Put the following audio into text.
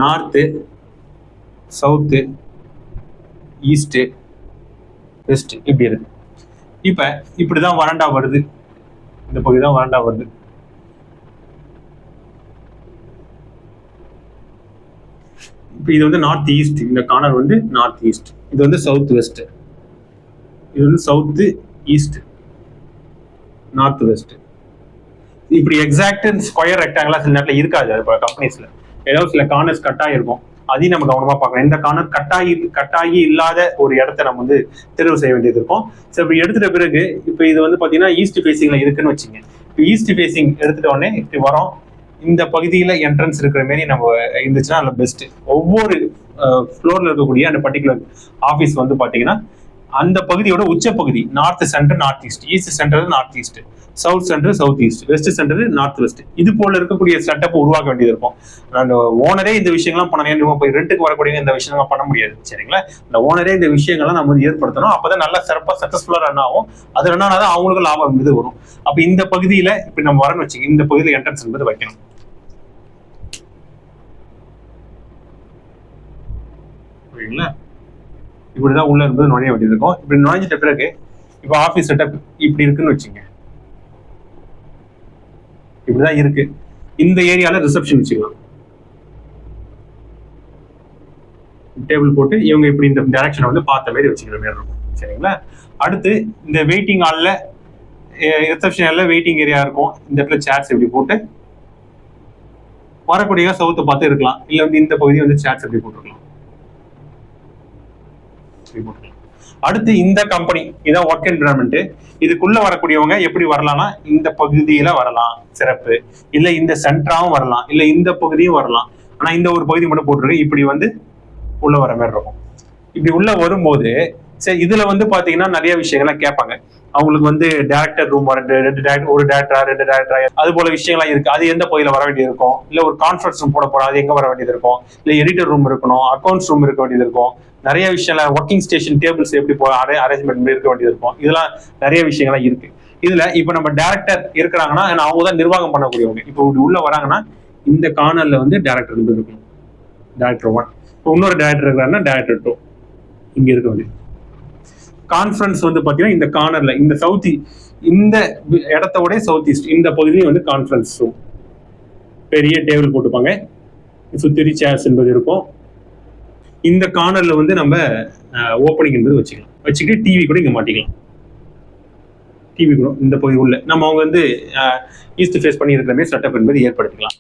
North, south, east, west இப்படி இருக்கு. இப்ப இப்படிதான் வறண்டா வருது. இந்த பகுதி தான் வறண்டா வருது. இப்போ இது வந்து நார்த் ஈஸ்ட், இந்த கார்னர் வந்து நார்த் ஈஸ்ட், இது வந்து சவுத் வெஸ்ட், இது வந்து சவுத்து ஈஸ்ட், நார்த் வெஸ்ட். இப்படி எக்ஸாக்ட் ஸ்கொயர் ரெக்டாங்கிளா சில நேரத்தில் இருக்காது. இப்போ கம்பெனிஸ்ல ஏதோ சில கார்னர்ஸ் கட்டாக இருக்கும். அதையும் நம்ம கவனமா பார்க்கணும். இந்த கார்னர் கட்டாகி இல்லாத ஒரு இடத்த நம்ம வந்து தேர்வு செய்ய வேண்டியது இருக்கும். ஸோ இப்படி எடுத்துட்ட பிறகு இப்போ இது வந்து பார்த்தீங்கன்னா ஈஸ்ட் ஃபேசிங்ல இருக்குன்னு வச்சுங்க. இப்போ ஈஸ்ட் ஃபேசிங் எடுத்துட்ட உடனே இப்படி வரோம். இந்த பகுதியில் என்ட்ரன்ஸ் இருக்கிற மாரி நம்ம இருந்துச்சுன்னா அதில் பெஸ்ட். ஒவ்வொரு ஃப்ளோர்ல இருக்கக்கூடிய அந்த பர்டிகுலர் ஆஃபீஸ் வந்து பார்த்தீங்கன்னா அந்த பகுதியோட உச்ச பகுதி north center north east, east center north east, south center south east, west center north west, இது போல இருக்கக்கூடிய செட்டப் உருவாக்க வேண்டியது இருக்கும். அந்த ஓனரே இந்த விஷயங்கள்லாம் பண்ணணும். போய் ரெண்டுக்கு வரக்கூடிய இந்த விஷயங்கள்லாம் பண்ண முடியாது. சரிங்களா? இந்த ஓனரே இந்த விஷயங்கள்லாம் நம்ம வந்து ஏற்படுத்தணும். அப்பதான் நல்லா சிறப்பாக சக்சஸ்ஃபுல்லா ரன் ஆகும். அது ரன் ஆனாதான் அவங்களுக்கு லாபம் இது வரும். அப்ப இந்த பகுதியில இப்ப நம்ம வரணும் வச்சுங்க, இந்த பகுதியில் என்ட்ரன்ஸ் என்பது வைக்கணும். புரியுங்களா? இப்படிதான் உள்ள இருந்து நுழைய வேண்டியது இருக்கும். இப்படி நுழைஞ்சிட்ட பிறகு இப்ப ஆபீஸ் செட்டப் இப்படி இருக்குன்னு வச்சுங்க. இப்படிதான் இருக்கு. இந்த ஏரியால ரிசப்ஷன் வச்சுக்கலாம். டேபிள் போட்டு இவங்க இப்படி இந்த டைரக்ஷனை வந்து பார்த்த மாதிரி வச்சுக்கிற மாதிரி இருக்கும். சரிங்களா? அடுத்து இந்த வெயிட்டிங் ஹால்ல ரிசப்ஷன் ஹால்ல வெயிட்டிங் ஏரியா இருக்கும். இந்த இடத்துல சேர்ஸ் இப்படி போட்டு வரக்கூடிய சவுத்தை பார்த்து இருக்கலாம். இல்ல வந்து இந்த பகுதி வந்து சேர்ஸ் எப்படி போட்டுருக்கலாம். அடுத்து இந்த கம்பெனி இதான் ஒர்க் என்விரான்மெண்ட். இதுக்குள்ள வரக்கூடியவங்க எப்படி வரலாம்னா இந்த பகுதியில வரலாம், சிறப்பு. இல்ல இந்த சென்டராவும் வரலாம், இல்ல இந்த பகுதியும் வரலாம். ஆனா இந்த ஒரு பகுதி மட்டும் போட்டுருக்கு. இப்படி வந்து உள்ள வர மாதிரி இருக்கும். இப்படி உள்ள வரும்போது சரி, இதுல வந்து பாத்தீங்கன்னா நிறைய விஷயங்கள்லாம் கேட்பாங்க. அவங்களுக்கு வந்து டைரக்டர் ரூம் ஒரு டேரக்டரா அது போல விஷயங்கள்லாம் இருக்கு. அது எந்த பகுதியில வர வேண்டியது இருக்கும். இல்ல ஒரு கான்ஃபரன்ஸ் ரூம் போட போறோம், அது எங்க வர வேண்டியது இருக்கும். இல்ல எடிட்டர் ரூம் இருக்கணும், அக்கௌண்ட்ஸ் ரூம் இருக்க வேண்டியது இருக்கும். நிறைய விஷயம் ஒர்க்கிங் ஸ்டேஷன் டேபிள்ஸ் எப்படி அரேஞ்ச்மெண்ட் இருக்க வேண்டியது இருக்கும். இதெல்லாம் நிறைய விஷயங்கள்லாம் இருக்கு. இதுல இப்ப நம்ம டைரக்டர் இருக்கிறாங்கன்னா அவங்க தான் நிர்வாகம் பண்ணக்கூடியவங்க. இப்போ உள்ள வராங்கன்னா இந்த கார்னர்ல வந்து டைரக்டர் இருக்கணும், டைரக்டர் 1. இப்போ இன்னொரு டைரக்டர் இருக்கிறாங்கன்னா டைரக்டர் 2 இங்க இருக்க வேண்டியது. கான்ஃபரன்ஸ் வந்து பாத்தீங்கன்னா இந்த கார்னர்ல இந்த சவுத் இந்த இடத்தோட சவுத் ஈஸ்ட் இந்த பகுதியும் வந்து கான்ஃபரன்ஸ் ரூம். பெரிய டேபிள் போட்டுப்பாங்க, சுத்தி சேர்ஸ் என்பது இருக்கும். இந்த கார்னர்ல வந்து நம்ம ஓப்பனிங் என்பது வச்சுக்கலாம். வச்சுக்கிட்டு டிவி கூட இங்க மாட்டிக்கலாம். டிவி கூட இந்த பகுதி உள்ள நம்ம அவங்க வந்து ஈஸ்ட் ஃபேஸ் பண்ணி இருக்கிற மாதிரி செட்டப் என்பது ஏற்படுத்திக்கலாம்.